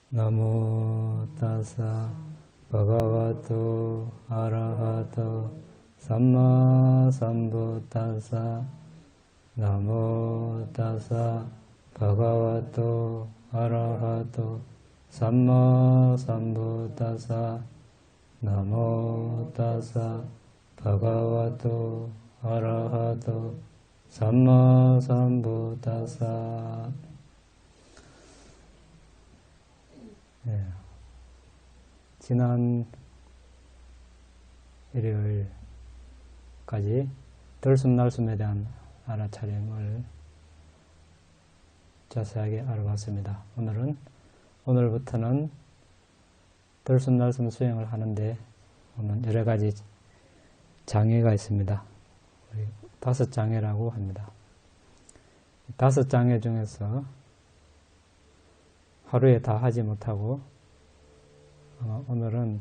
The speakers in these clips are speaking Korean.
나모 따사 바가와토 아라하토 삼마 삼부따사 나모 따사 바가와토 아라하토 삼마 삼부따사 나모 따사 바가와토 아라하토 삼마 삼부따사. 네. 지난 일요일까지 들숨날숨에 대한 알아차림을 자세하게 알아봤습니다. 오늘부터는 들숨날숨 수행을 하는데 오늘 여러 가지 장애가 있습니다. 5장애라고 합니다. 5장애 중에서 하루에 다 하지 못하고 오늘은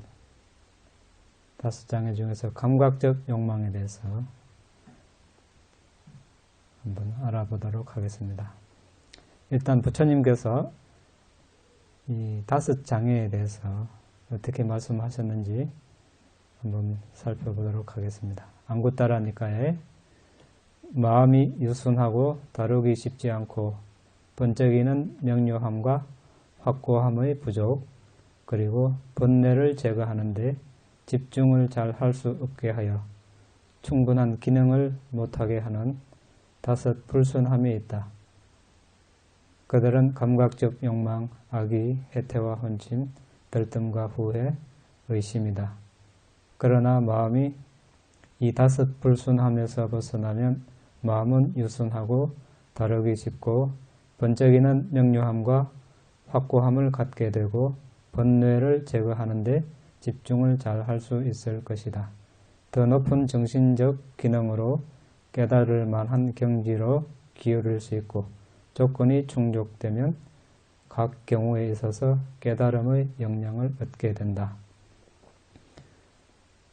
5장애 중에서 감각적 욕망에 대해서 한번 알아보도록 하겠습니다. 일단 부처님께서 이 5장애에 대해서 어떻게 말씀하셨는지 한번 살펴보도록 하겠습니다. 안구따라 니까에 마음이 유순하고 다루기 쉽지 않고 번쩍이는 명료함과 확고함의 부족, 그리고 번뇌를 제거하는데 집중을 잘 할 수 없게 하여 충분한 기능을 못하게 하는 5 불순함이 있다. 그들은 감각적 욕망, 악의, 해태와 혼침, 들뜸과 후회, 의심이다. 그러나 마음이 이 5 불순함에서 벗어나면 마음은 유순하고 다루기 쉽고 번쩍이는 명료함과 확고함을 갖게 되고 번뇌를 제거하는 데 집중을 잘 할 수 있을 것이다. 더 높은 정신적 기능으로 깨달을 만한 경지로 기울일 수 있고 조건이 충족되면 각 경우에 있어서 깨달음의 역량을 얻게 된다.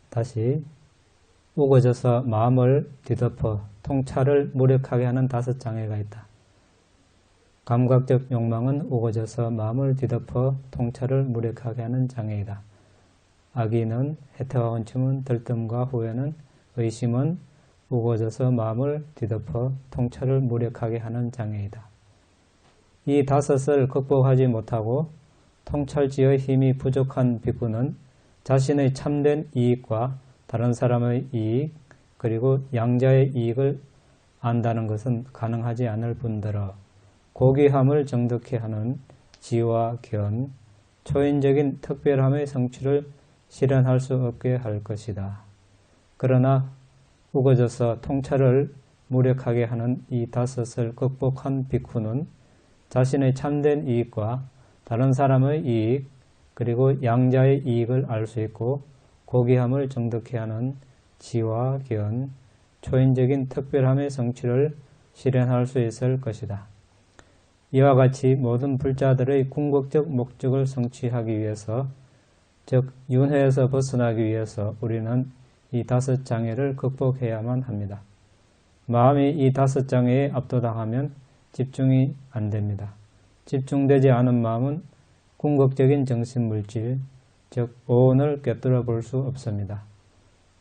다시 우거져서 마음을 뒤덮어 통찰을 무력하게 하는 5장애가 있다. 감각적 욕망은 우거져서 마음을 뒤덮어 통찰을 무력하게 하는 장애이다. 악의는, 해태와 혼침은, 들뜸과 후회는, 의심은 우거져서 마음을 뒤덮어 통찰을 무력하게 하는 장애이다. 이 5을 극복하지 못하고 통찰지의 힘이 부족한 ภิ크후는 자신의 참된 이익과 다른 사람의 이익, 그리고 양자의 이익을 안다는 것은 가능하지 않을 뿐더러 고귀함을 정득케 하는 지와 견, 초인적인 특별함의 성취를 실현할 수 없게 할 것이다. 그러나 우거져서 통찰을 무력하게 하는 이 5을 극복한 ภิ크후는 자신의 참된 이익과 다른 사람의 이익, 그리고 양자의 이익을 알 수 있고 고귀함을 정득케 하는 지와 견, 초인적인 특별함의 성취를 실현할 수 있을 것이다. 이와 같이 모든 불자들의 궁극적 목적을 성취하기 위해서, 즉 윤회에서 벗어나기 위해서 우리는 이 5장애를 극복해야만 합니다. 마음이 이 5장애에 압도당하면 집중이 안 됩니다. 집중되지 않은 마음은 궁극적인 정신물질, 즉 오온을 꿰뚫어 볼 수 없습니다.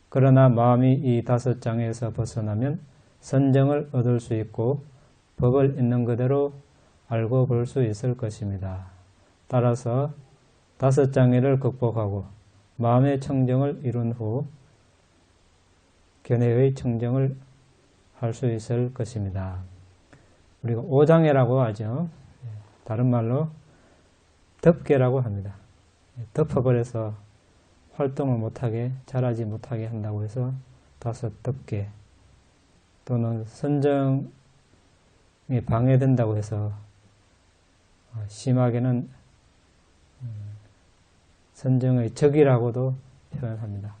그러나 마음이 이 5장애에서 벗어나면 선정을 얻을 수 있고 법을 있는 그대로 알고 볼 수 있을 것입니다. 따라서 5장애를 극복하고 마음의 청정을 이룬 후 견해의 청정을 할 수 있을 것입니다. 우리가 5장애라고 하죠. 다른 말로 덮개라고 합니다. 덮어버려서 활동을 못하게, 자라지 못하게 한다고 해서 5 덮개, 또는 선정이 방해된다고 해서 심하게는 선정의 적이라고도 표현합니다.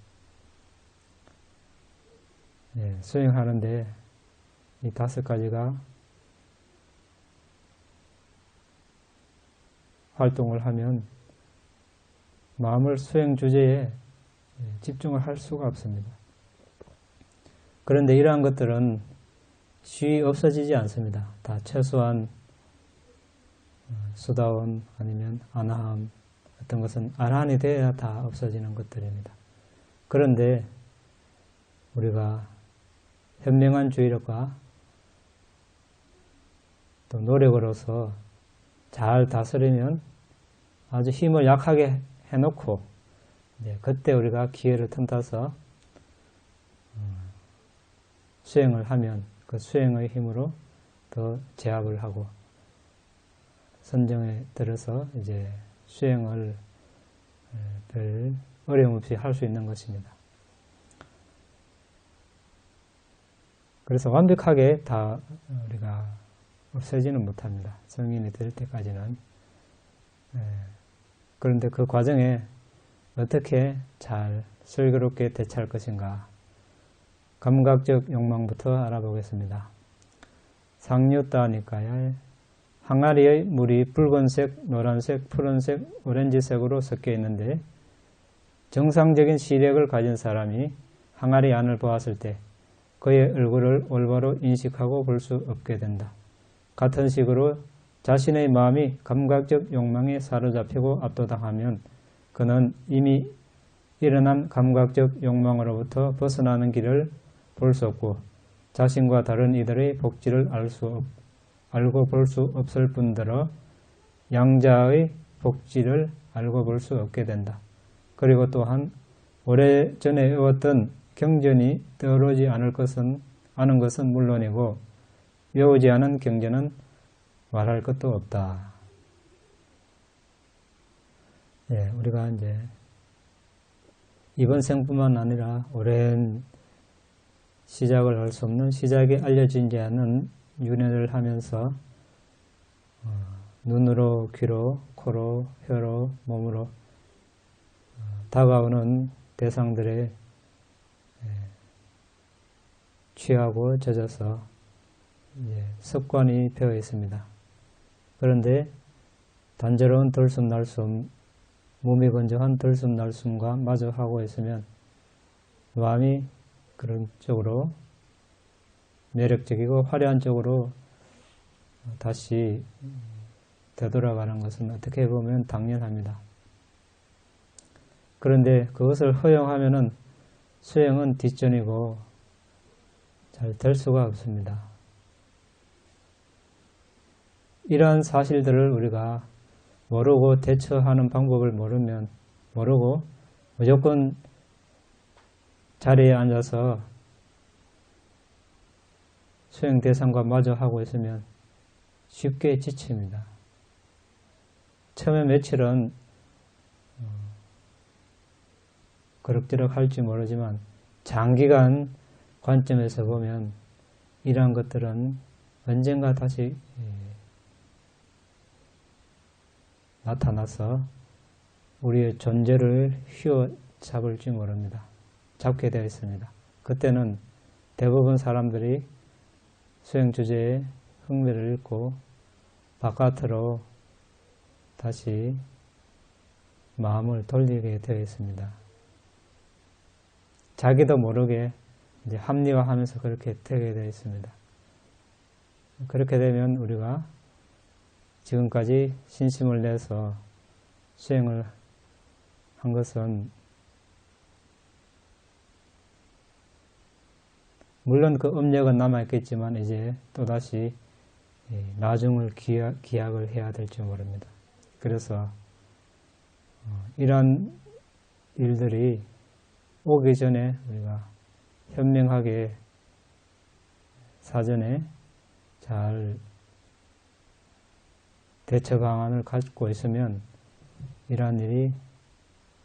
수행하는데 이 5가지가 활동을 하면 마음을 수행 주제에 집중을 할 수가 없습니다. 그런데 이러한 것들은 쉬이 없어지지 않습니다. 다 최소한 수다원 아니면 안함, 어떤 것은 안한이 돼야 다 없어지는 것들입니다. 그런데 우리가 현명한 주의력과 또 노력으로서 잘 다스리면 아주 힘을 약하게 해놓고 이제 그때 우리가 기회를 틈타서 수행을 하면 그 수행의 힘으로 더 제압을 하고 선정에 들어서 이제 수행을 별 어려움 없이 할 수 있는 것입니다. 그래서 완벽하게 다 우리가 없애지는 못합니다. 성인이 될 때까지는. 그런데 그 과정에 어떻게 잘 슬기롭게 대처할 것인가. 감각적 욕망부터 알아보겠습니다. 상류따니까야 항아리의 물이 붉은색, 노란색, 푸른색, 오렌지색으로 섞여 있는데 정상적인 시력을 가진 사람이 항아리 안을 보았을 때 그의 얼굴을 올바로 인식하고 볼 수 없게 된다. 같은 식으로 자신의 마음이 감각적 욕망에 사로잡히고 압도당하면 그는 이미 일어난 감각적 욕망으로부터 벗어나는 길을 볼 수 없고 자신과 다른 이들의 복지를 알고 볼 수 없을 뿐더러 양자의 복지를 알고 볼 수 없게 된다. 그리고 또한 오래전에 외웠던 경전이 떠오르지 아는 것은 물론이고 외우지 않은 경전은 말할 것도 없다. 예, 우리가 이제 이번 생뿐만 아니라 오랜 시작을 할 수 없는 시작이 알려지지 않은 윤회를 하면서 눈으로, 귀로, 코로, 혀로, 몸으로 다가오는 대상들에 취하고 젖어서 습관이 배어 있습니다. 그런데 단조로운 들숨날숨, 몸이 건조한 들숨날숨과 마주 하고 있으면 마음이 그런 쪽으로 매력적이고 화려한 쪽으로 다시 되돌아가는 것은 어떻게 보면 당연합니다. 그런데 그것을 허용하면은 수행은 뒷전이고 잘 될 수가 없습니다. 이러한 사실들을 우리가 모르고 대처하는 방법을 모르고 무조건 자리에 앉아서 수행 대상과 마주하고 있으면 쉽게 지칩니다. 처음에 며칠은 그럭저럭 할지 모르지만 장기간 관점에서 보면 이러한 것들은 언젠가 다시 나타나서 우리의 존재를 휘어잡을지 모릅니다. 잡게 되어 있습니다. 그때는 대부분 사람들이 수행 주제에 흥미를 잃고 바깥으로 다시 마음을 돌리게 되어 있습니다. 자기도 모르게 이제 합리화하면서 그렇게 되게 되어 있습니다. 그렇게 되면 우리가 지금까지 신심을 내서 수행을 한 것은 물론 그 업력은 남아있겠지만 이제 또다시 나중을 기약을 해야 될지 모릅니다. 그래서 이러한 일들이 오기 전에 우리가 현명하게 사전에 잘 대처 방안을 갖고 있으면 이러한 일이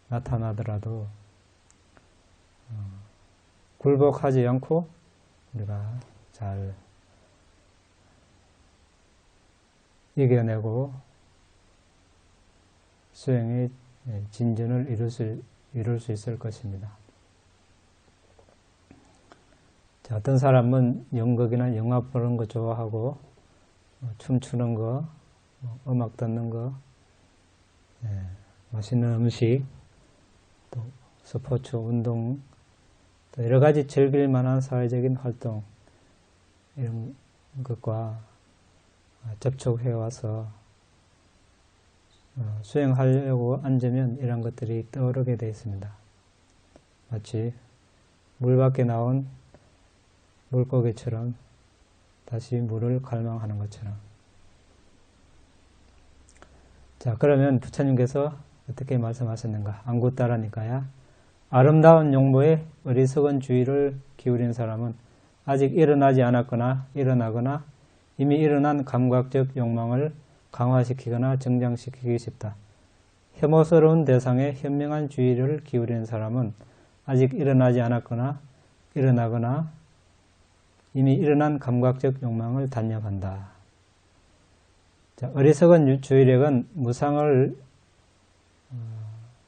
나타나더라도 굴복하지 않고 우리가 잘 이겨내고 수행의 진전을 이룰 수 있을 것입니다. 자, 어떤 사람은 연극이나 영화 보는 거 좋아하고 춤추는 거, 음악 듣는 거, 맛있는 음식, 또 스포츠, 운동, 또 여러 가지 즐길 만한 사회적인 활동 이런 것과 접촉해 와서 수행하려고 앉으면 이런 것들이 떠오르게 되어 있습니다. 마치 물 밖에 나온 물고기처럼 다시 물을 갈망하는 것처럼. 자, 그러면 부처님께서 어떻게 말씀하셨는가? 안굿따라니까야. 아름다운 용모에 어리석은 주의를 기울인 사람은 아직 일어나지 않았거나 일어나거나 이미 일어난 감각적 욕망을 강화시키거나 정장시키기 쉽다. 혐오스러운 대상에 현명한 주의를 기울인 사람은 아직 일어나지 않았거나 일어나거나 이미 일어난 감각적 욕망을 단념한다. 자, 어리석은 주의력은 무상을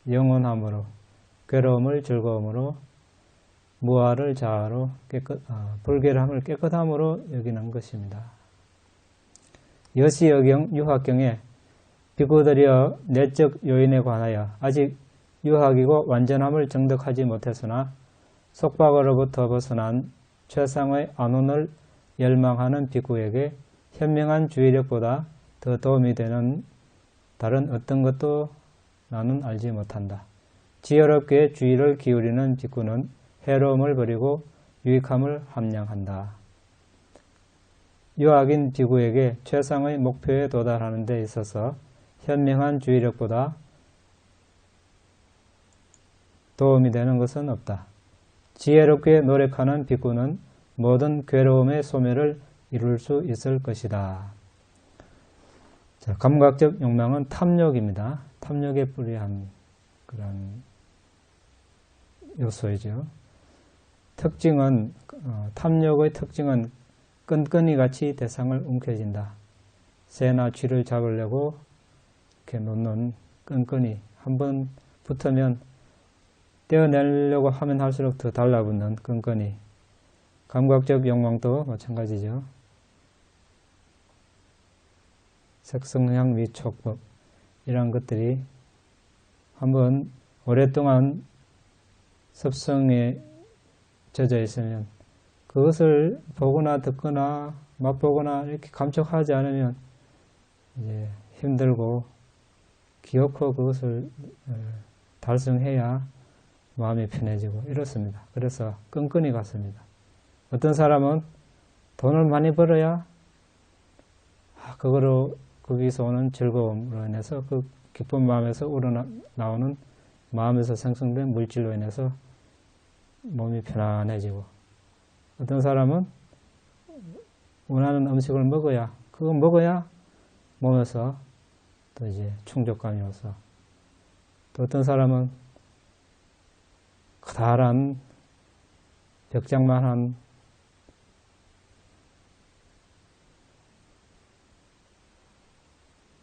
영원함으로, 괴로움을 즐거움으로, 무아를 자아로, 불결함을 깨끗함으로 여기는 것입니다. 여시여경 유학경에 비구들이여 내적 요인에 관하여 아직 유학이고 완전함을 정득하지 못했으나 속박으로부터 벗어난 최상의 안온을 열망하는 비구에게 현명한 주의력보다 더 도움이 되는 다른 어떤 것도 나는 알지 못한다. 지혜롭게 주의를 기울이는 비구는 해로움을 버리고 유익함을 함량한다. 유학인 비구에게 최상의 목표에 도달하는 데 있어서 현명한 주의력보다 도움이 되는 것은 없다. 지혜롭게 노력하는 비구는 모든 괴로움의 소멸을 이룰 수 있을 것이다. 자, 감각적 욕망은 탐욕입니다. 탐욕에 불이한 그런 요소이죠. 특징은 탐욕의 특징은 끈끈이 같이 대상을 움켜쥔다. 새나 쥐를 잡으려고 이렇게 놓는 끈끈이 한번 붙으면 떼어내려고 하면 할수록 더 달라붙는 끈끈이. 감각적 욕망도 마찬가지죠. 색성향 위촉법 이런 것들이 한번 오랫동안 습성에 젖어 있으면 그것을 보거나 듣거나 맛보거나 이렇게 감촉하지 않으면 이제 힘들고 기어코 그것을 달성해야 마음이 편해지고 이렇습니다. 그래서 끈끈이 같습니다. 어떤 사람은 돈을 많이 벌어야 그거로 거기서 오는 즐거움으로 인해서 그 기쁜 마음에서 우러나오는 마음에서 생성된 물질로 인해서 몸이 편안해지고 어떤 사람은 원하는 음식을 먹어야 그거 먹어야 몸에서 또 이제 충족감이 와서 또 어떤 사람은 커다란 벽장만한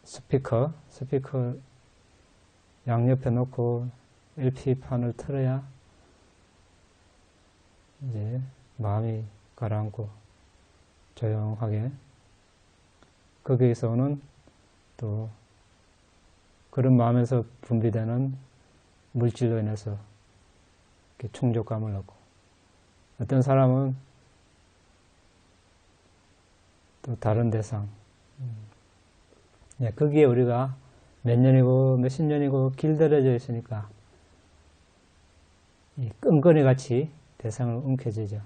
스피커 양옆에 놓고 LP판을 틀어야 이제 마음이 가라앉고 조용하게 거기에서 오는 또 그런 마음에서 분비되는 물질로 인해서 이렇게 충족감을 얻고 어떤 사람은 또 다른 대상 거기에 우리가 몇 년이고 몇십 년이고 길들여져 있으니까 이 끈끈이 같이 대상을 움켜쥐죠.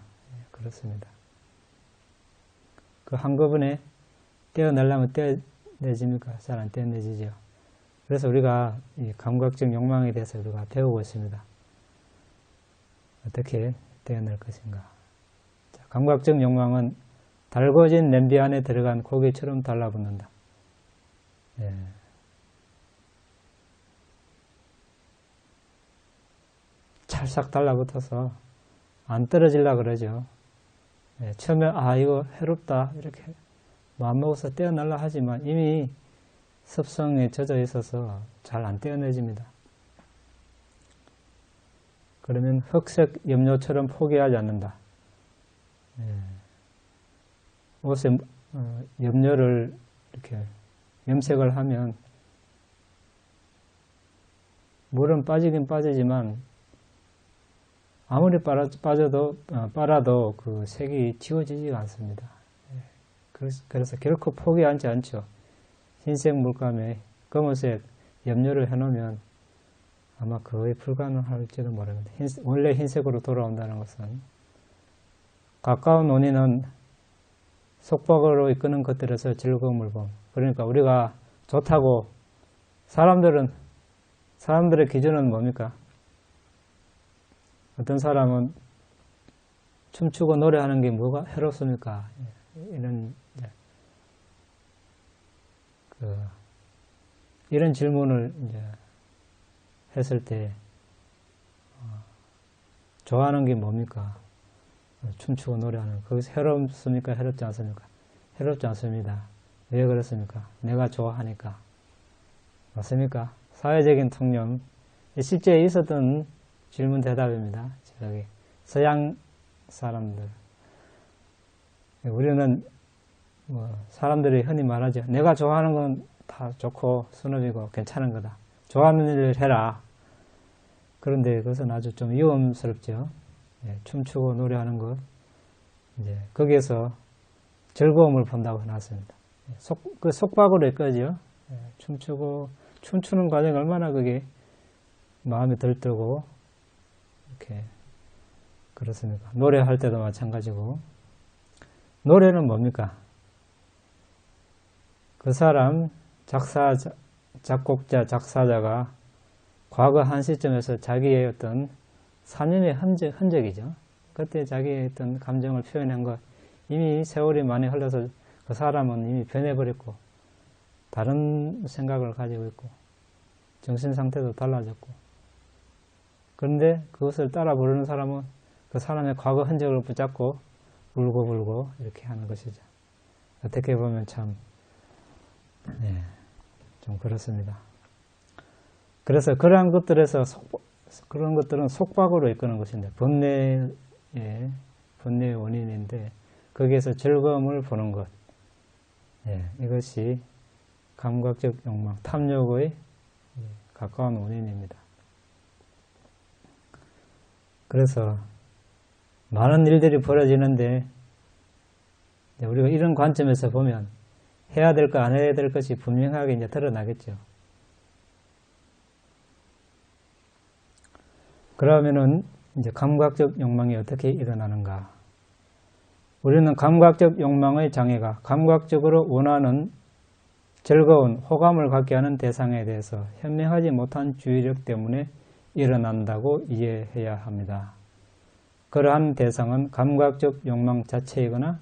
그렇습니다. 그 한꺼번에 떼어내려면 떼어내집니까? 잘 안 떼어내지죠. 그래서 우리가 이 감각적 욕망에 대해서 우리가 배우고 있습니다. 어떻게 떼어낼 것인가. 자, 감각적 욕망은 달궈진 냄비 안에 들어간 고기처럼 달라붙는다. 찰싹 달라붙어서 안 떨어지려고 그러죠. 처음에 이거 해롭다 이렇게 마음먹어서 떼어내려 하지만 이미 습성에 젖어 있어서 잘 안 떼어내집니다. 그러면 흑색 염료처럼 포기하지 않는다. 옷에 염료를 이렇게 염색을 하면 물은 빠지긴 빠지지만 아무리 빨아도 그 색이 지워지지가 않습니다. 그래서 결코 포기하지 않죠. 흰색 물감에 검은색 염려를 해놓으면 아마 거의 불가능할지도 모릅니다. 원래 흰색으로 돌아온다는 것은 가까운 원인은 속박으로 이끄는 것들에서 즐거움을 봄. 그러니까 우리가 좋다고 사람들의 기준은 뭡니까? 어떤 사람은 춤추고 노래하는 게 뭐가 해롭습니까? 이런 질문을 이제 했을 때 좋아하는 게 뭡니까? 춤추고 노래하는 거. 거기서 해롭습니까? 해롭지 않습니까? 해롭지 않습니다. 왜 그렇습니까? 내가 좋아하니까. 맞습니까? 사회적인 통념. 실제 있었던 질문 대답입니다. 저기 서양 사람들. 우리는 사람들이 흔히 말하죠. 내가 좋아하는 건 다 좋고 순업이고 괜찮은 거다. 좋아하는 일을 해라. 그런데 그것은 아주 좀 위험스럽죠. 춤추고 노래하는 것, 이제 거기에서 즐거움을 본다고 해놨습니다. 속박으로 이끌죠. 춤추는 과정이 얼마나 그게 마음에 들뜨고 이렇게 그렇습니까? 노래할 때도 마찬가지고. 노래는 뭡니까? 그 사람 작곡자, 작사자가 과거 한 시점에서 자기의 어떤 사념의 흔적이죠. 그때 자기의 어떤 감정을 표현한 것, 이미 세월이 많이 흘러서 그 사람은 이미 변해버렸고 다른 생각을 가지고 있고 정신 상태도 달라졌고, 그런데 그것을 따라 부르는 사람은 그 사람의 과거 흔적을 붙잡고 울고불고 이렇게 하는 것이죠. 어떻게 보면 참 좀 그렇습니다. 그래서 그러한 것들에서 그런 것들은 속박으로 이끄는 것인데 번뇌의 원인인데 거기에서 즐거움을 보는 것, 이것이 감각적 욕망, 탐욕의 가까운 원인입니다. 그래서 많은 일들이 벌어지는데 우리가 이런 관점에서 보면 해야 될 것, 안 해야 될 것이 분명하게 이제 드러나겠죠. 그러면은 이제 감각적 욕망이 어떻게 일어나는가? 우리는 감각적 욕망의 장애가 감각적으로 원하는 즐거운 호감을 갖게 하는 대상에 대해서 현명하지 못한 주의력 때문에 일어난다고 이해해야 합니다. 그러한 대상은 감각적 욕망 자체이거나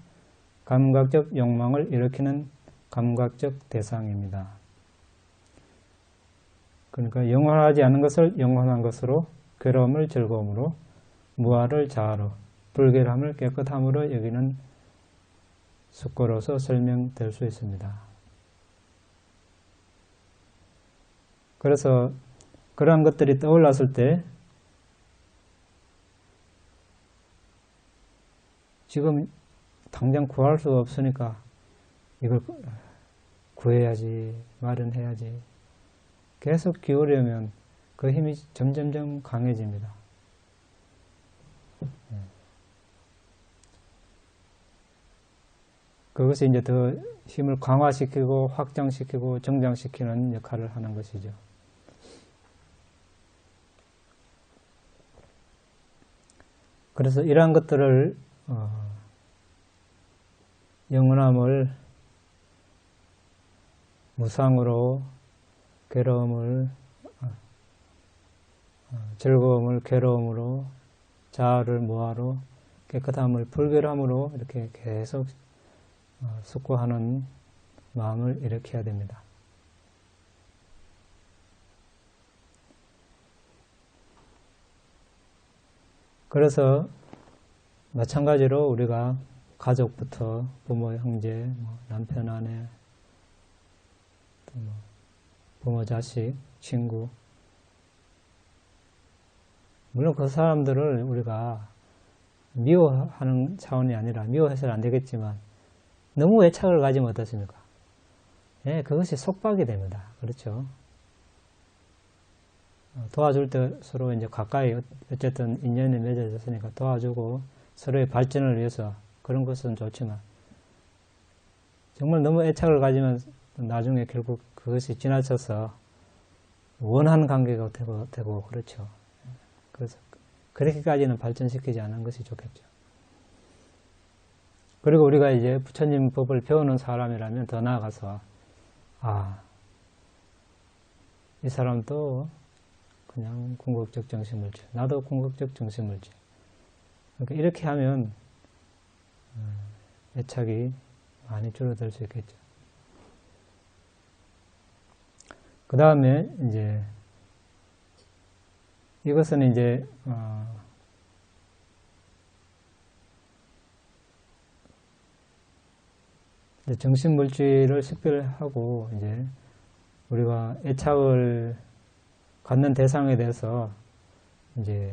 감각적 욕망을 일으키는 감각적 대상입니다. 그러니까 영원하지 않은 것을 영원한 것으로, 괴로움을 즐거움으로, 무아를 자아로, 불결함을 깨끗함으로 여기는 숙고로서 설명될 수 있습니다. 그래서 그러한 것들이 떠올랐을 때 지금 당장 구할 수가 없으니까 이걸 구해야지, 마련해야지. 계속 기울이면 그 힘이 점점점 강해집니다. 그것이 이제 더 힘을 강화시키고 확장시키고 정장시키는 역할을 하는 것이죠. 그래서 이러한 것들을 영원함을 무상으로, 괴로움을 즐거움을 괴로움으로, 자아를 무아로, 깨끗함을 불결함으로 이렇게 계속 숙고하는 마음을 일으켜야 됩니다. 그래서 마찬가지로 우리가 가족부터 부모, 형제, 남편, 아내, 부모, 자식, 친구, 물론 그 사람들을 우리가 미워하는 차원이 아니라, 미워해서는 안 되겠지만 너무 애착을 가지면 어떻습니까? 그것이 속박이 됩니다. 그렇죠? 도와줄 때 서로 이제 가까이 어쨌든 인연이 맺어졌으니까 도와주고 서로의 발전을 위해서 그런 것은 좋지만 정말 너무 애착을 가지면 나중에 결국 그것이 지나쳐서 원한 관계가 되고 그렇죠. 그래서 그렇게까지는 발전시키지 않은 것이 좋겠죠. 그리고 우리가 이제 부처님 법을 배우는 사람이라면 더 나아가서 이 사람도 그냥 궁극적 정신물질, 나도 궁극적 정신물질. 그러니까 이렇게 하면 애착이 많이 줄어들 수 있겠죠. 그 다음에 이제 이것은 이제 정신물질을 식별하고 이제 우리가 애착을 갖는 대상에 대해서 이제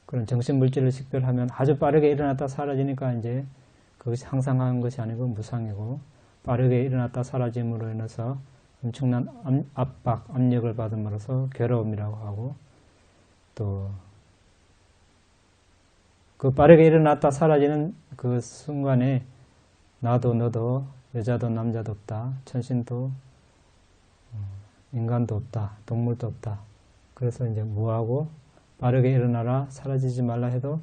그런 정신물질을 식별하면 아주 빠르게 일어났다 사라지니까 이제 그것이 항상한 것이 아니고 무상이고, 빠르게 일어났다 사라짐으로 인해서 엄청난 압박, 압력을 받음으로써 괴로움이라고 하고, 또 그 빠르게 일어났다 사라지는 그 순간에 나도 너도 여자도 남자도 없다, 천신도 인간도 없다, 동물도 없다. 그래서 이제 무하고, 빠르게 일어나라 사라지지 말라 해도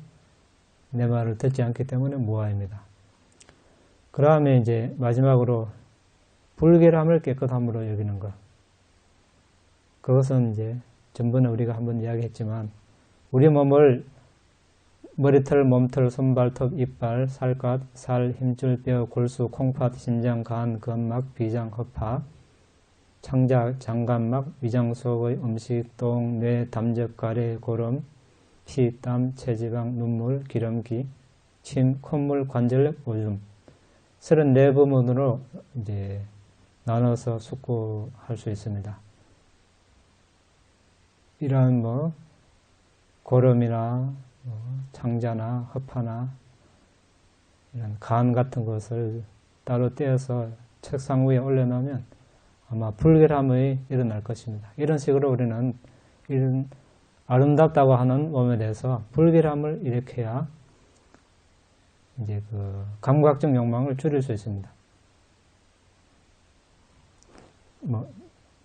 내 말을 듣지 않기 때문에 무아입니다. 그 다음에 이제 마지막으로 불결함을 깨끗함으로 여기는 것. 그것은 이제 전번에 우리가 한번 이야기했지만, 우리 몸을 머리털, 몸털, 손발톱, 이빨, 살갗, 살, 힘줄, 뼈, 골수, 콩팥, 심장, 간, 근막, 비장, 허파, 창작, 장관막, 위장속의 음식, 똥, 뇌, 담적, 가래, 고름, 피, 땀, 체지방, 눈물, 기름기, 침, 콧물, 관절력, 오줌 34부문으로 이제 나눠서 숙고할 수 있습니다. 이러한 고름이나 창자나 허파나 이런 간 같은 것을 따로 떼어서 책상 위에 올려놓으면 아마 불결함이 일어날 것입니다. 이런 식으로 우리는 이런 아름답다고 하는 몸에 대해서 불결함을 일으켜야 이제 그 감각적 욕망을 줄일 수 있습니다.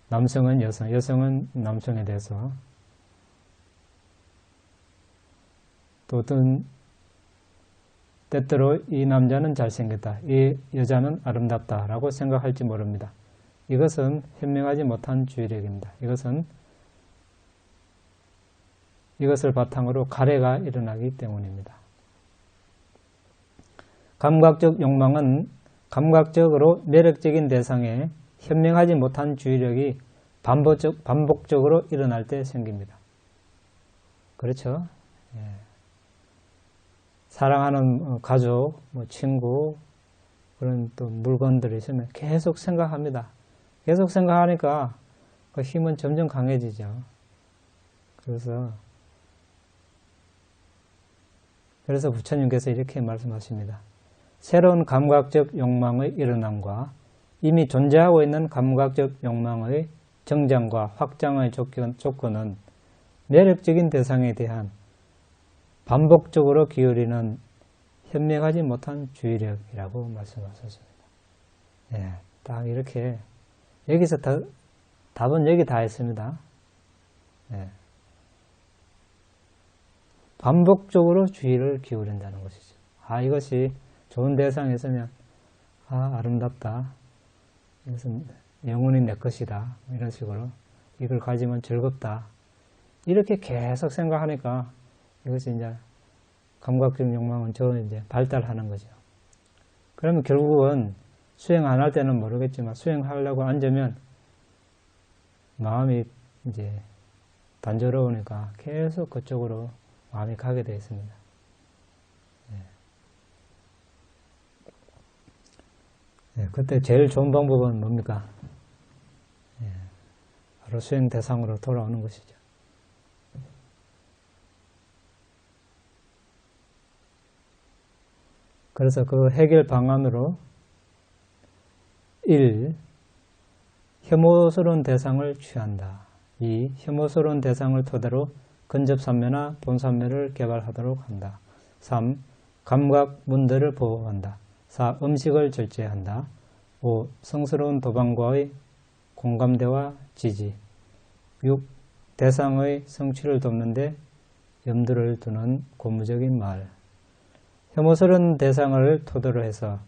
남성은 여성, 여성은 남성에 대해서, 또 어떤 때때로 이 남자는 잘생겼다, 이 여자는 아름답다 라고 생각할지 모릅니다. 이것은 현명하지 못한 주의력입니다. 이것을 바탕으로 가래가 일어나기 때문입니다. 감각적 욕망은 감각적으로 매력적인 대상에 현명하지 못한 주의력이 반복적으로 일어날 때 생깁니다. 그렇죠? 예. 사랑하는 가족, 친구, 그런 또 물건들이 있으면 계속 생각합니다. 계속 생각하니까 그 힘은 점점 강해지죠. 그래서 부처님께서 이렇게 말씀하십니다. 새로운 감각적 욕망의 일어남과 이미 존재하고 있는 감각적 욕망의 정장과 확장의 조건은 매력적인 대상에 대한 반복적으로 기울이는 현명하지 못한 주의력이라고 말씀하셨습니다. 예, 딱 이렇게 여기서 답은 여기 다 있습니다. 예. 반복적으로 주의를 기울인다는 것이죠. 이것이 좋은 대상에 있으면 아름답다, 이것은 영원히 내 것이다, 이런 식으로 이걸 가지면 즐겁다, 이렇게 계속 생각하니까 이것이 이제 감각적 욕망은 이제 발달하는 거죠. 그러면 결국은 수행 안 할 때는 모르겠지만 수행하려고 앉으면 마음이 이제 단조로우니까 계속 그쪽으로 마음이 가게 되어 있습니다. 그때 제일 좋은 방법은 뭡니까? 바로 수행 대상으로 돌아오는 것이죠. 그래서 그 해결 방안으로 1. 혐오스러운 대상을 취한다. 2. 혐오스러운 대상을 토대로 근접삼매나 본삼매를 개발하도록 한다. 3. 감각 문들을 보호한다. 4. 음식을 절제한다. 5. 성스러운 도방과의 공감대와 지지, 6. 대상의 성취를 돕는데 염두를 두는 고무적인 말. 혐오스러운 대상을 토대로 해서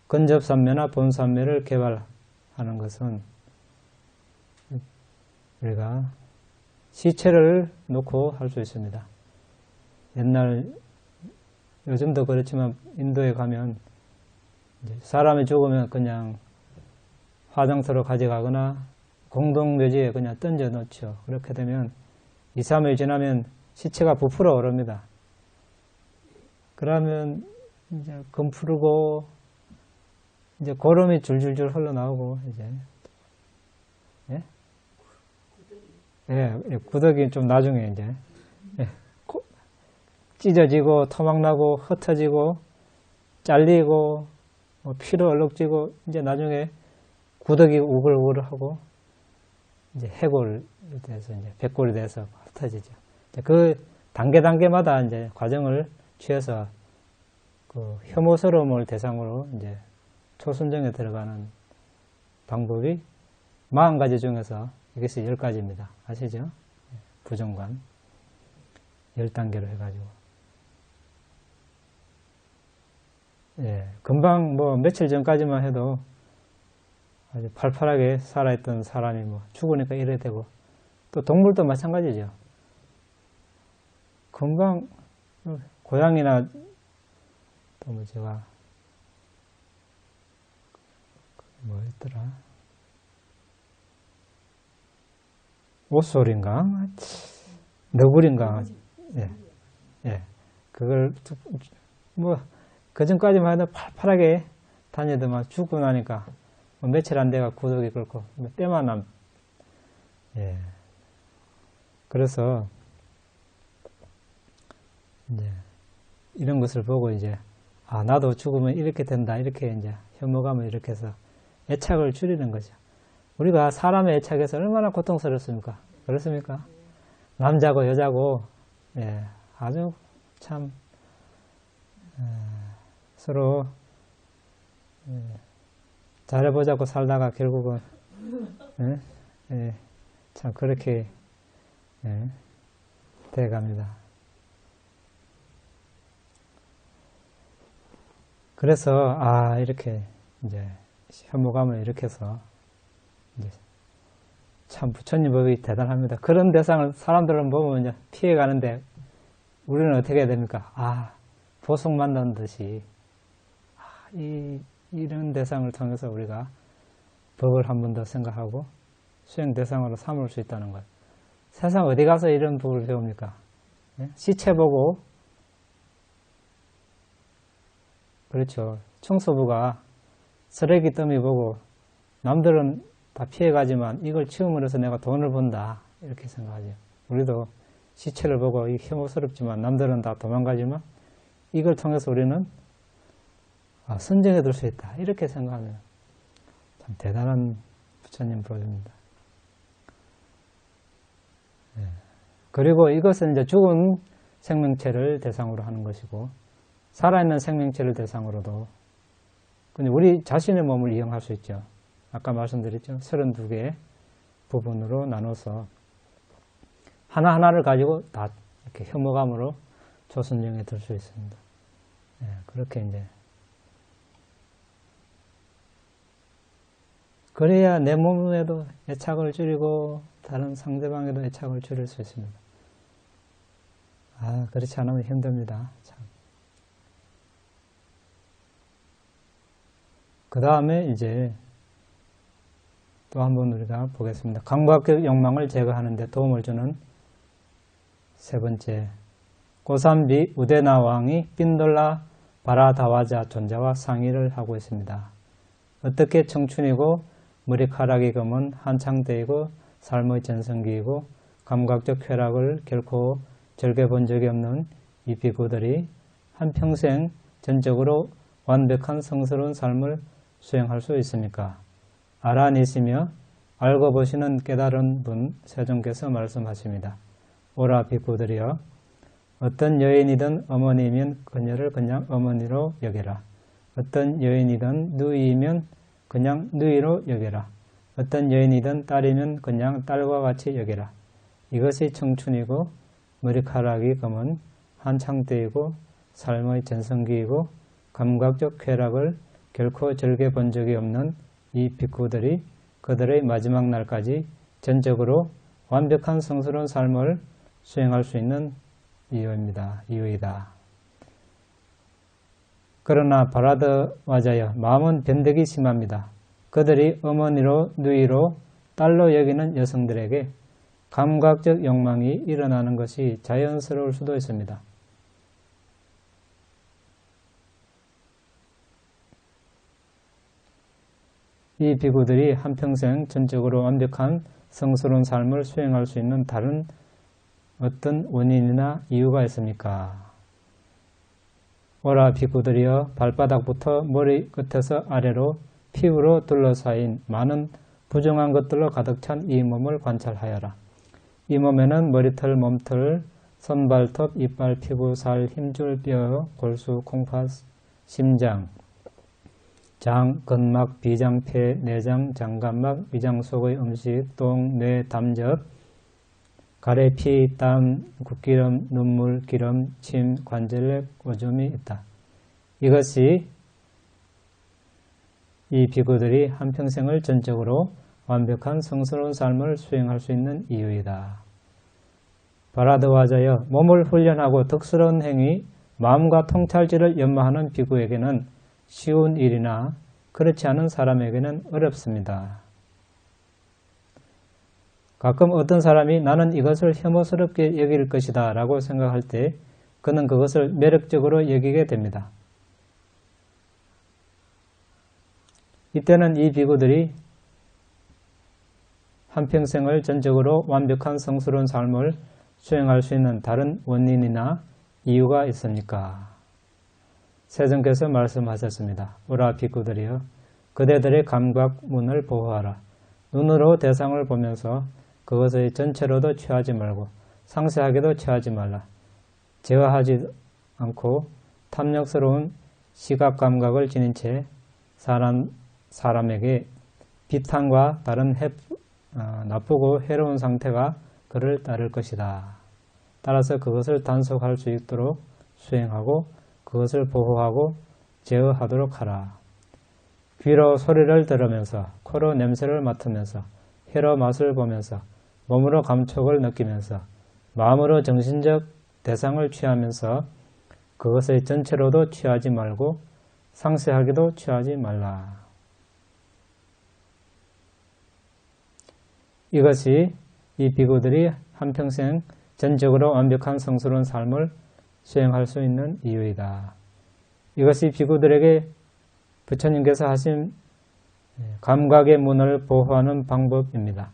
근접산매나 본산매를 개발하는 것은 우리가 시체를 놓고 할 수 있습니다. 옛날, 요즘도 그렇지만 인도에 가면 사람이 죽으면 그냥 화장터로 가져가거나 공동묘지에 그냥 던져 놓죠. 그렇게 되면 2, 3일 지나면 시체가 부풀어 오릅니다. 그러면 이제 금 푸르고 이제 고름이 줄줄줄 흘러나오고 이제 예? 예, 구더기 좀 나중에 이제 예, 찢어지고 토막나고 흩어지고 잘리고 뭐 피로 얼룩지고 이제 나중에 구더기 우글우글하고 이제 해골이 돼서 이제 백골이 돼서 흩어지죠. 그 단계마다 이제 과정을 취해서 그 혐오스러움을 대상으로 이제 초순정에 들어가는 방법이 40가지 중에서 이것이 10가지입니다. 아시죠? 부정관 10단계로 해가지고 예, 금방 뭐 며칠 전까지만 해도 아주 팔팔하게 살아있던 사람이 뭐 죽으니까 이래 되고 또 동물도 마찬가지죠. 금방 고양이나 또 뭐 제가 뭐였더라 오솔인가 너구리인가 예, 예, 그걸 뭐 그전까지만 해도 팔팔하게 다니더만 죽고 나니까 뭐 며칠 안 돼가 구더기 끓고 뼈만 남. 예. 그래서 이제 이런 것을 보고 이제 아 나도 죽으면 이렇게 된다 이렇게 이제 혐오감을 이렇게 해서 애착을 줄이는 거죠. 우리가 사람의 애착에서 얼마나 고통스럽습니까? 그렇습니까? 남자고 여자고 예, 아주 참 서로 잘해보자고 살다가 결국은 참 그렇게 돼갑니다. 그래서 이렇게 이제 혐오감을 일으켜서 이제 참 부처님 법이 대단합니다. 그런 대상을 사람들은 보면 이제 피해가는데 우리는 어떻게 해야 됩니까? 보석 만난 듯이 이런 대상을 통해서 우리가 법을 한 번 더 생각하고 수행 대상으로 삼을 수 있다는 것. 세상 어디 가서 이런 법을 배웁니까? 시체 보고 그렇죠. 청소부가 쓰레기 더미 보고 남들은 다 피해가지만 이걸 치움으로 해서 내가 돈을 번다 이렇게 생각하죠. 우리도 시체를 보고 이 혐오스럽지만 남들은 다 도망가지만 이걸 통해서 우리는 선정해 둘 수 있다 이렇게 생각하면 참 대단한 부처님 법입니다. 그리고 이것은 이제 죽은 생명체를 대상으로 하는 것이고 살아있는 생명체를 대상으로도 근데 우리 자신의 몸을 이용할 수 있죠. 아까 말씀드렸죠. 32개의 부분으로 나눠서 하나하나를 가지고 다 이렇게 혐오감으로 조선정에 들 수 있습니다. 그렇게 이제 그래야 내 몸에도 애착을 줄이고 다른 상대방에도 애착을 줄일 수 있습니다. 그렇지 않으면 힘듭니다. 참. 그 다음에 이제 또 한번 우리가 보겠습니다. 감각적 욕망을 제거하는 데 도움을 주는 세 번째, 고산비 우데나 왕이 빈돌라 바라다와자 존자와 상의를 하고 있습니다. 어떻게 청춘이고 머리카락이 검은 한창대이고 삶의 전성기이고 감각적 쾌락을 결코 즐겨본 적이 없는 이 비구들이 한평생 전적으로 완벽한 성스러운 삶을 수행할 수 있습니까? 알아내시며 알고 보시는 깨달은 분 세종께서 말씀하십니다. 오라 비구들이여 어떤 여인이든 어머니이면 그녀를 그냥 어머니로 여겨라. 어떤 여인이든 누이이면 그냥 누이로 여겨라. 어떤 여인이든 딸이면 그냥 딸과 같이 여기라. 이것이 청춘이고 머리카락이 검은 한창 때이고 삶의 전성기이고 감각적 쾌락을 결코 즐겨본 적이 없는 이 빅구들이 그들의 마지막 날까지 전적으로 완벽한 성스러운 삶을 수행할 수 있는 이유이다. 그러나 바라드와자여, 마음은 변덕이 심합니다. 그들이 어머니로 누이로 딸로 여기는 여성들에게 감각적 욕망이 일어나는 것이 자연스러울 수도 있습니다. 이 비구들이 한평생 전적으로 완벽한 성스러운 삶을 수행할 수 있는 다른 어떤 원인이나 이유가 있습니까? 오라 비구들이여, 발바닥부터 머리 끝에서 아래로 피부로 둘러싸인 많은 부정한 것들로 가득 찬 이 몸을 관찰하여라. 이 몸에는 머리털, 몸털, 손발톱, 이빨, 피부, 살, 힘줄, 뼈, 골수, 콩팥, 심장, 장, 근막, 비장, 폐, 내장, 장간막, 위장 속의 음식, 똥, 뇌, 담즙, 가래, 피, 땀, 국기름, 눈물, 기름, 침, 관절력, 오줌이 있다. 이것이 이 비구들이 한평생을 전적으로 완벽한 성스러운 삶을 수행할 수 있는 이유이다. 바라드와자여, 몸을 훈련하고 덕스러운 행위, 마음과 통찰지를 연마하는 비구에게는 쉬운 일이나 그렇지 않은 사람에게는 어렵습니다. 가끔 어떤 사람이 나는 이것을 혐오스럽게 여길 것이다 라고 생각할 때 그는 그것을 매력적으로 여기게 됩니다. 이때는 이 비구들이 한평생을 전적으로 완벽한 성스러운 삶을 수행할 수 있는 다른 원인이나 이유가 있습니까? 세존께서 말씀하셨습니다. 오라 비구들이여, 그대들의 감각문을 보호하라. 눈으로 대상을 보면서 그것의 전체로도 취하지 말고 상세하게도 취하지 말라. 제어하지 않고 탐욕스러운 시각감각을 지닌 채 사람에게 비탄과 다른 나쁘고 해로운 상태가 그를 따를 것이다. 따라서 그것을 단속할 수 있도록 수행하고 그것을 보호하고 제어하도록 하라. 귀로 소리를 들으면서, 코로 냄새를 맡으면서, 혀로 맛을 보면서, 몸으로 감촉을 느끼면서, 마음으로 정신적 대상을 취하면서 그것의 전체로도 취하지 말고 상세하게도 취하지 말라. 이것이 이 비구들이 한평생 전적으로 완벽한 성스러운 삶을 수행할 수 있는 이유이다. 이것이 비구들에게 부처님께서 하신 감각의 문을 보호하는 방법입니다.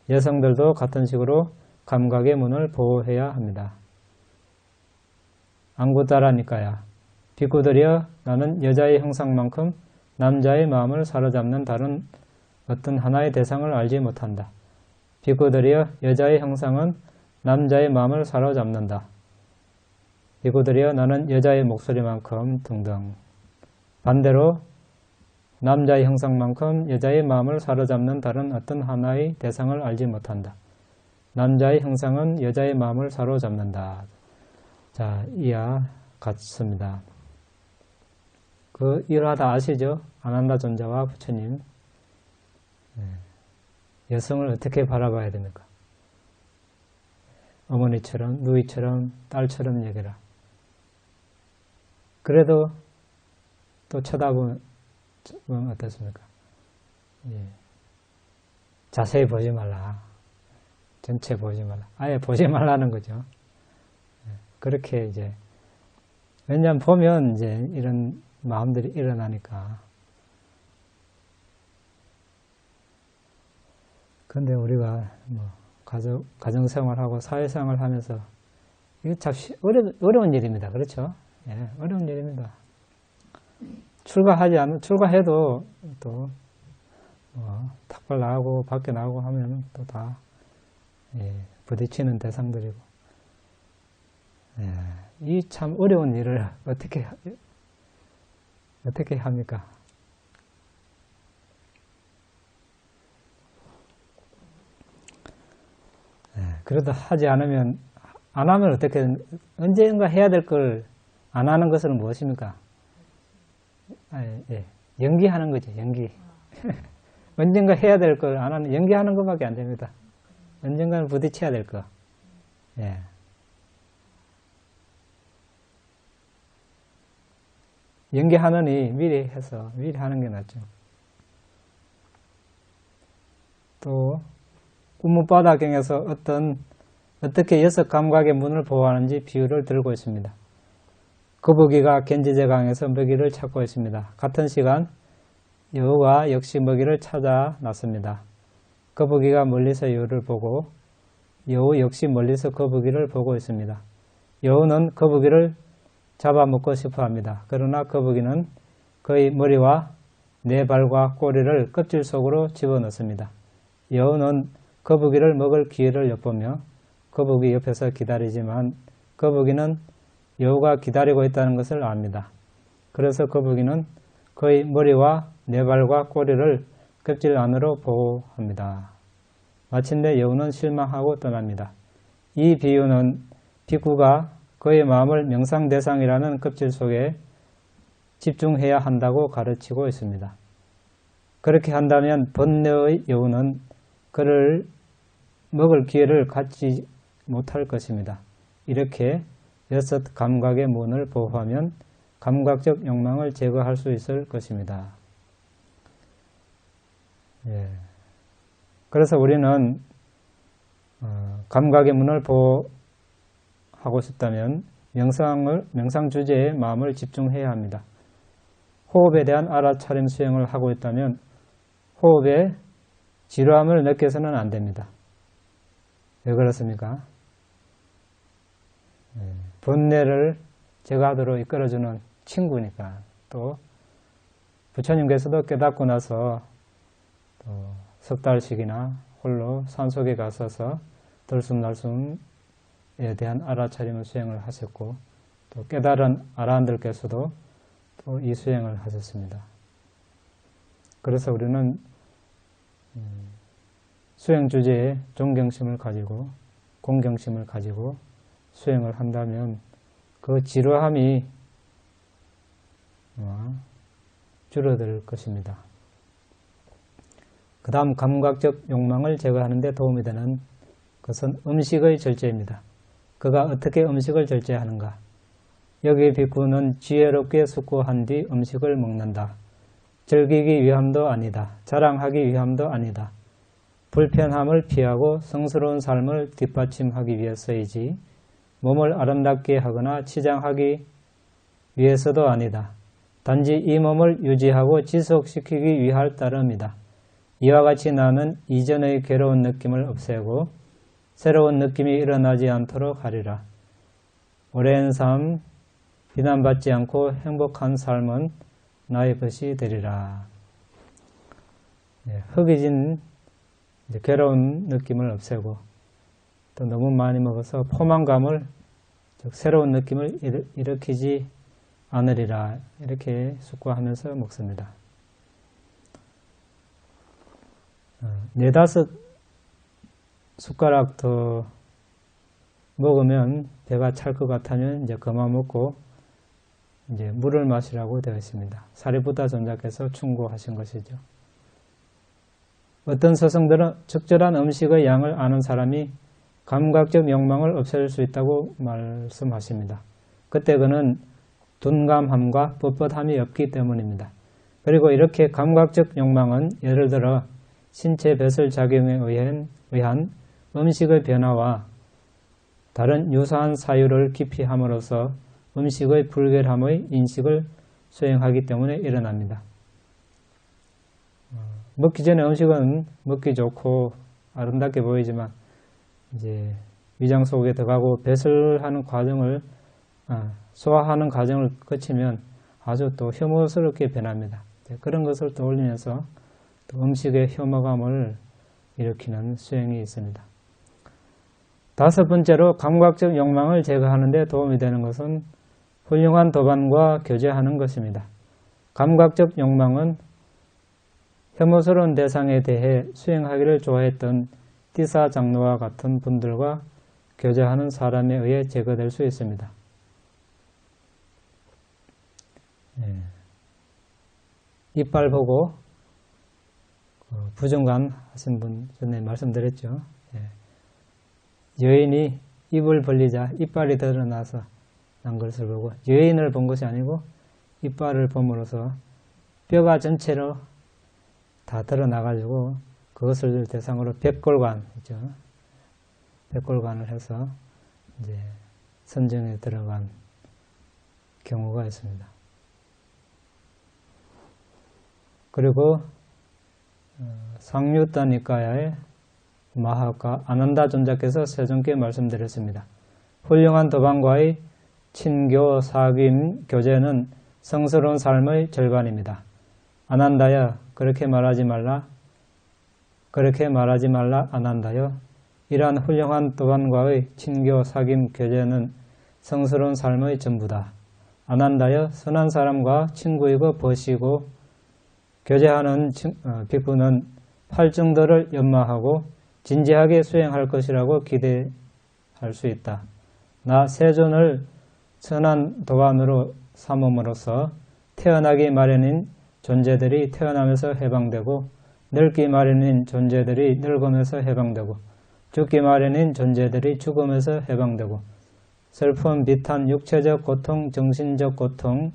여성들도 같은 식으로 감각의 문을 보호해야 합니다. 안구따라니까야, 비구들이여, 나는 여자의 형상만큼 남자의 마음을 사로잡는 다른 어떤 하나의 대상을 알지 못한다. 비구들이여, 여자의 형상은 남자의 마음을 사로잡는다. 비구들이여, 나는 여자의 목소리만큼 등등. 반대로 남자의 형상만큼 여자의 마음을 사로잡는 다른 어떤 하나의 대상을 알지 못한다. 남자의 형상은 여자의 마음을 사로잡는다. 자, 이와 같습니다. 그 일하다 아시죠? 아난다 존자와 부처님. 여성을 어떻게 바라봐야 됩니까? 어머니처럼, 누이처럼, 딸처럼 여기라. 그래도 또 쳐다보면 어떻습니까? 자세히 보지 말라. 전체 보지 말라. 아예 보지 말라는 거죠. 그렇게 이제, 왜냐하면 보면 이제 이런 마음들이 일어나니까. 근데 우리가 뭐 가정생활하고 사회생활을 하면서 이게 참 어려운 일입니다. 그렇죠? 예, 어려운 일입니다. 출가해도 또 탁발 나가고 밖에 나가고 하면 또 다 부딪히는 대상들이고, 이 참 어려운 일을 어떻게 합니까? 그래도 하지 않으면, 안 하면 어떻게, 언젠가 해야 될 걸 안 하는 것은 무엇입니까? 예. 연기하는 거죠, 연기. 언젠가 해야 될 걸 안 하는, 연기하는 것밖에 안 됩니다. 언젠가는 부딪혀야 될 거. 예. 연기하느니 미리 해서, 미리 하는 게 낫죠. 또, 우뭇바다경에서 어떻게 6감각의 문을 보호하는지 비유를 들고 있습니다. 거북이가 겐지제강에서 먹이를 찾고 있습니다. 같은 시간 여우가 역시 먹이를 찾아 났습니다. 거북이가 멀리서 여우를 보고 여우 역시 멀리서 거북이를 보고 있습니다. 여우는 거북이를 잡아먹고 싶어 합니다. 그러나 거북이는 그의 머리와 네 발과 꼬리를 껍질 속으로 집어넣습니다. 여우는 거북이를 먹을 기회를 엿보며 거북이 옆에서 기다리지만 거북이는 여우가 기다리고 있다는 것을 압니다. 그래서 거북이는 그의 머리와 네 발과 꼬리를 껍질 안으로 보호합니다. 마침내 여우는 실망하고 떠납니다. 이 비유는 빅구가 그의 마음을 명상 대상이라는 껍질 속에 집중해야 한다고 가르치고 있습니다. 그렇게 한다면 번뇌의 여우는 그를 먹을 기회를 갖지 못할 것입니다. 이렇게 6감각의 문을 보호하면 감각적 욕망을 제거할 수 있을 것입니다. 예. 그래서 우리는 감각의 문을 보호하고 싶다면 명상 주제에 마음을 집중해야 합니다. 호흡에 대한 알아차림 수행을 하고 있다면 호흡에 지루함을 느껴서는 안 됩니다. 왜 그렇습니까? 번뇌를 제거하도록 이끌어주는 친구니까. 또 부처님께서도 깨닫고 나서 또 석 달씩이나 홀로 산속에 가셔서 들숨날숨에 대한 알아차림을 수행을 하셨고 또 깨달은 아라한들께서도 또 이 수행을 하셨습니다. 그래서 우리는 수행 주제에 존경심을 가지고 공경심을 가지고 수행을 한다면 그 지루함이 줄어들 것입니다. 그 다음 감각적 욕망을 제거하는 데 도움이 되는 것은 음식의 절제입니다. 그가 어떻게 음식을 절제하는가? 여기 빅구는 지혜롭게 숙고한 뒤 음식을 먹는다. 즐기기 위함도 아니다. 자랑하기 위함도 아니다. 불편함을 피하고 성스러운 삶을 뒷받침하기 위해서이지 몸을 아름답게 하거나 치장하기 위해서도 아니다. 단지 이 몸을 유지하고 지속시키기 위할 따름이다. 이와 같이 나는 이전의 괴로운 느낌을 없애고 새로운 느낌이 일어나지 않도록 하리라. 오랜 삶, 비난받지 않고 행복한 삶은 나의 것이 되리라. 허기진 괴로운 느낌을 없애고 또 너무 많이 먹어서 포만감을, 즉 새로운 느낌을 일으키지 않으리라. 이렇게 숙고하면서 먹습니다. 4-5 숟가락 더 먹으면 배가 찰 것 같으면 이제 그만 먹고 이제 물을 마시라고 되어 있습니다. 사리부타 존자께서 충고하신 것이죠. 어떤 스승들은 적절한 음식의 양을 아는 사람이 감각적 욕망을 없앨 수 있다고 말씀하십니다. 그때 그는 둔감함과 뻣뻣함이 없기 때문입니다. 그리고 이렇게 감각적 욕망은 예를 들어 신체 배설 작용에 의한 음식의 변화와 다른 유사한 사유를 깊이 함으로써 음식의 불결함의 인식을 수행하기 때문에 일어납니다. 먹기 전에 음식은 먹기 좋고 아름답게 보이지만 이제 위장 속에 들어가고 배설하는 과정을 소화하는 과정을 거치면 아주 또 혐오스럽게 변합니다. 그런 것을 떠올리면서 또 음식의 혐오감을 일으키는 수행이 있습니다. 5번째로 감각적 욕망을 제거하는 데 도움이 되는 것은 훌륭한 도반과 교제하는 것입니다. 감각적 욕망은 혐오스러운 대상에 대해 수행하기를 좋아했던 띠사 장로와 같은 분들과 교제하는 사람에 의해 제거될 수 있습니다. 이빨 보고 부정관 하신 분 전에 말씀드렸죠. 여인이 입을 벌리자 이빨이 드러나서 난 것을 보고, 여인을 본 것이 아니고 이빨을 봄으로써 뼈가 전체로 다 드러나가지고 그것을 대상으로 백골관 있죠. 백골관을 해서 이제 선정에 들어간 경우가 있습니다. 그리고 상류타 니카야의 마하카 아난다 존자께서 세존께 말씀드렸습니다. 훌륭한 도반과의 친교 사귐 교제는 성스러운 삶의 절반입니다. 아난다야, 그렇게 말하지 말라 아난다여. 이러한 훌륭한 도반과의 친교 사귐 교제는 성스러운 삶의 전부다. 아난다여, 선한 사람과 친구이고 벗이고 교제하는 빅부는 팔정도를 연마하고 진지하게 수행할 것이라고 기대할 수 있다. 나 세존을 선한 도반으로 삼음으로써 태어나기 마련인 존재들이 태어나면서 해방되고, 늙기 마련인 존재들이 늙으면서 해방되고, 죽기 마련인 존재들이 죽으면서 해방되고, 슬픔, 비탄, 육체적 고통, 정신적 고통,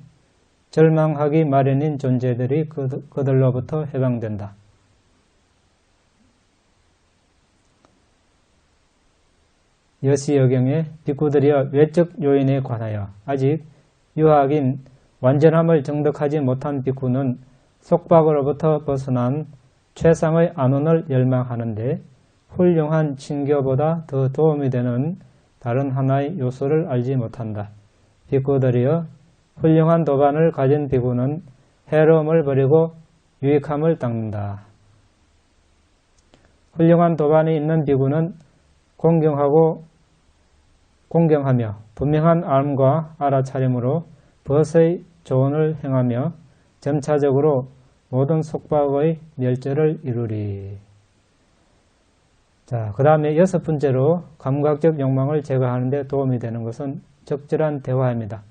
절망하기 마련인 존재들이 그들로부터 해방된다. 여시여경의 빅구들이여, 외적 요인에 관하여 아직 유학인 완전함을 정득하지 못한 빅구는 속박으로부터 벗어난 최상의 안온을 열망하는데 훌륭한 친교보다 더 도움이 되는 다른 하나의 요소를 알지 못한다. 빅구들이여, 훌륭한 도반을 가진 빅구는 해로움을 버리고 유익함을 닦는다. 훌륭한 도반이 있는 빅구는 공경하며 분명한 알과 알아차림으로 벗의 조언을 행하며 점차적으로 모든 속박의 멸절을 이루리. 자, 그 다음에 6번째로 감각적 욕망을 제거하는 데 도움이 되는 것은 적절한 대화입니다.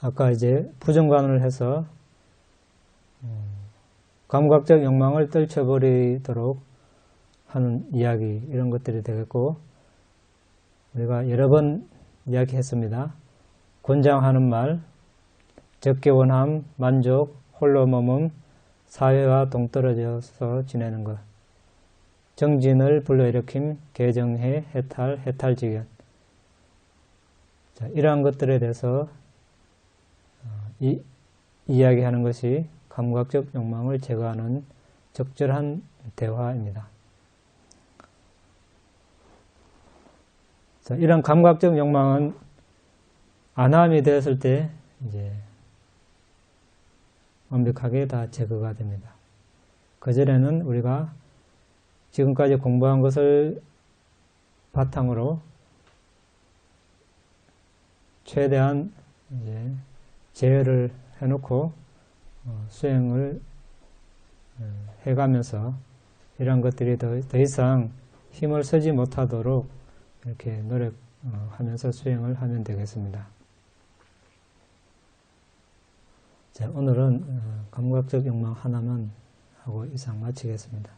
아까 이제 부정관을 해서 감각적 욕망을 떨쳐버리도록 하는 이야기, 이런 것들이 되겠고, 우리가 여러 번 이야기했습니다. 권장하는 말, 적개원함, 만족, 홀로 머문, 사회와 동떨어져서 지내는 것, 정진을 불러일으킴, 개정해, 해탈, 해탈지견. 자, 이러한 것들에 대해서 이야기하는 것이 감각적 욕망을 제거하는 적절한 대화입니다. 자, 이런 감각적 욕망은 안함이 되었을 때 이제 완벽하게 다 제거가 됩니다. 그전에는 우리가 지금까지 공부한 것을 바탕으로 최대한 이제 제어를 해놓고 수행을 해가면서 이런 것들이 더 이상 힘을 쓰지 못하도록 이렇게 노력하면서 수행을 하면 되겠습니다. 자, 오늘은 감각적 욕망 하나만 하고 이상 마치겠습니다.